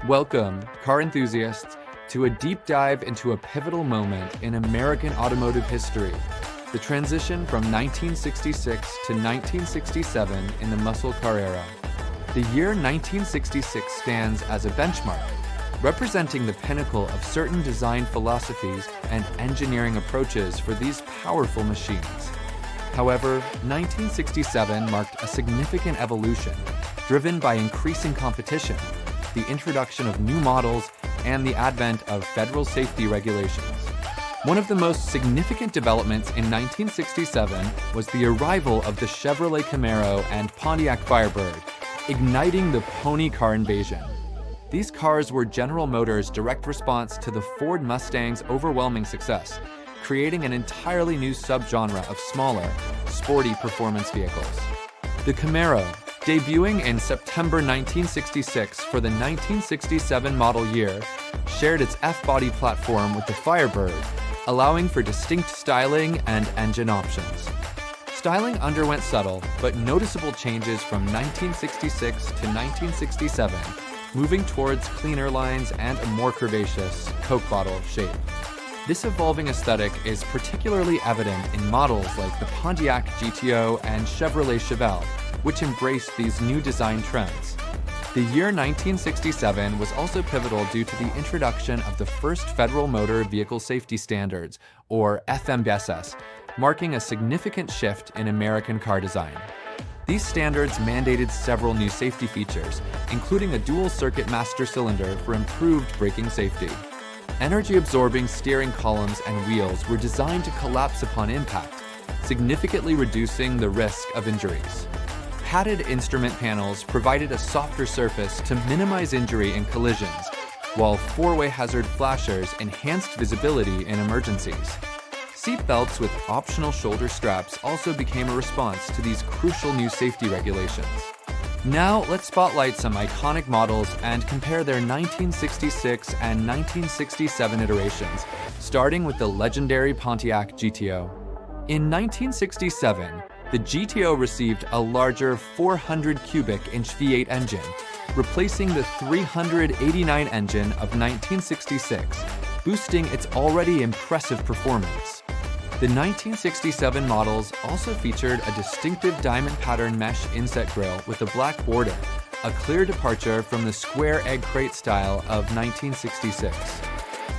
Welcome, car enthusiasts, to a deep dive into a pivotal moment in American automotive history, the transition from 1966 to 1967 in the muscle car era. The year 1966 stands as a benchmark, representing the pinnacle of certain design philosophies and engineering approaches for these powerful machines. However, 1967 marked a significant evolution, driven by increasing competition, the introduction of new models, and the advent of federal safety regulations. One of the most significant developments in 1967 was the arrival of the Chevrolet Camaro and Pontiac Firebird, igniting the pony car invasion. These cars were General Motors' direct response to the Ford Mustang's overwhelming success, creating an entirely new subgenre of smaller, sporty performance vehicles. The Camaro, debuting in September 1966 for the 1967 model year, shared its F-body platform with the Firebird, allowing for distinct styling and engine options. Styling underwent subtle but noticeable changes from 1966 to 1967, moving towards cleaner lines and a more curvaceous Coke bottle shape. This evolving aesthetic is particularly evident in models like the Pontiac GTO and Chevrolet Chevelle, which embraced these new design trends. The year 1967 was also pivotal due to the introduction of the first Federal Motor Vehicle Safety Standards, or FMVSS, marking a significant shift in American car design. These standards mandated several new safety features, including a dual-circuit master cylinder for improved braking safety. Energy-absorbing steering columns and wheels were designed to collapse upon impact, significantly reducing the risk of injuries. Padded instrument panels provided a softer surface to minimize injury in collisions, while four-way hazard flashers enhanced visibility in emergencies. Seat belts with optional shoulder straps also became a response to these crucial new safety regulations. Now, let's spotlight some iconic models and compare their 1966 and 1967 iterations, starting with the legendary Pontiac GTO. In 1967, the GTO received a larger 400 cubic inch V8 engine, replacing the 389 engine of 1966, boosting its already impressive performance. The 1967 models also featured a distinctive diamond pattern mesh inset grille with a black border, a clear departure from the square egg crate style of 1966.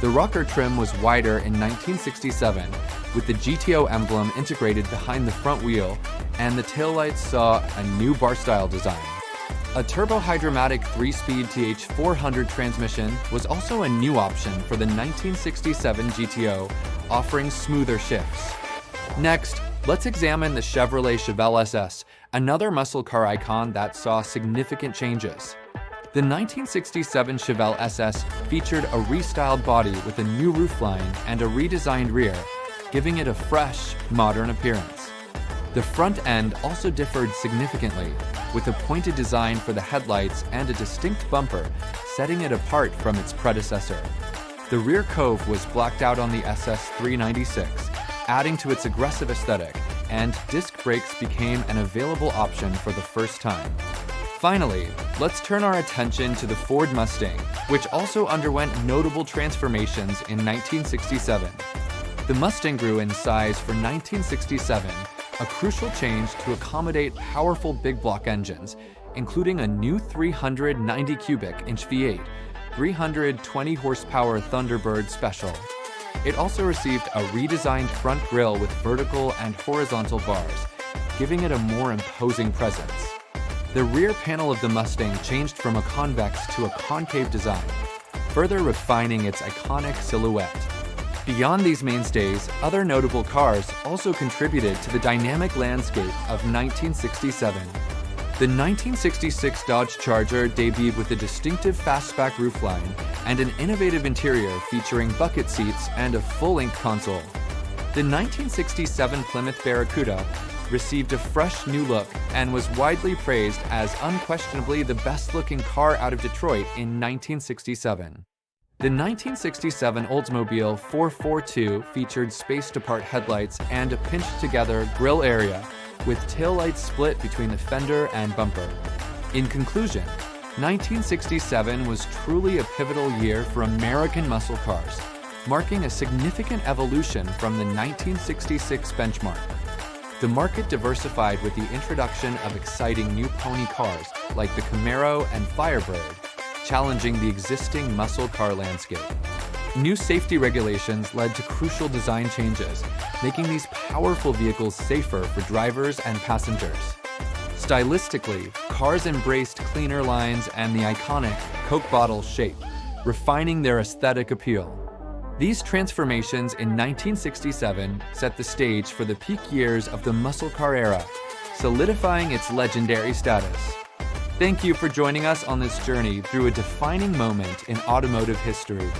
The rocker trim was wider in 1967, with the GTO emblem integrated behind the front wheel, and the taillights saw a new bar-style design. A turbo-hydromatic 3-speed TH400 transmission was also a new option for the 1967 GTO, offering smoother shifts. Next, let's examine the Chevrolet Chevelle SS, another muscle car icon that saw significant changes. The 1967 Chevelle SS featured a restyled body with a new roofline and a redesigned rear, giving it a fresh, modern appearance. The front end also differed significantly, with a pointed design for the headlights and a distinct bumper, setting it apart from its predecessor. The rear cove was blacked out on the SS 396, adding to its aggressive aesthetic, and disc brakes became an available option for the first time. Finally, let's turn our attention to the Ford Mustang, which also underwent notable transformations in 1967. The Mustang grew in size for 1967, a crucial change to accommodate powerful big block engines, including a new 390 cubic inch V8, 320 horsepower Thunderbird Special. It also received a redesigned front grille with vertical and horizontal bars, giving it a more imposing presence. The rear panel of the Mustang changed from a convex to a concave design, further refining its iconic silhouette. Beyond these mainstays, other notable cars also contributed to the dynamic landscape of 1967. The 1966 Dodge Charger debuted with a distinctive fastback roofline and an innovative interior featuring bucket seats and a full-length console. The 1967 Plymouth Barracuda received a fresh new look and was widely praised as unquestionably the best-looking car out of Detroit in 1967. The 1967 Oldsmobile 442 featured spaced-apart headlights and a pinched-together grille area, with taillights split between the fender and bumper. In conclusion, 1967 was truly a pivotal year for American muscle cars, marking a significant evolution from the 1966 benchmark. The market diversified with the introduction of exciting new pony cars like the Camaro and Firebird, challenging the existing muscle car landscape. New safety regulations led to crucial design changes, making these powerful vehicles safer for drivers and passengers. Stylistically, cars embraced cleaner lines and the iconic Coke bottle shape, refining their aesthetic appeal. These transformations in 1967 set the stage for the peak years of the muscle car era, solidifying its legendary status. Thank you for joining us on this journey through a defining moment in automotive history.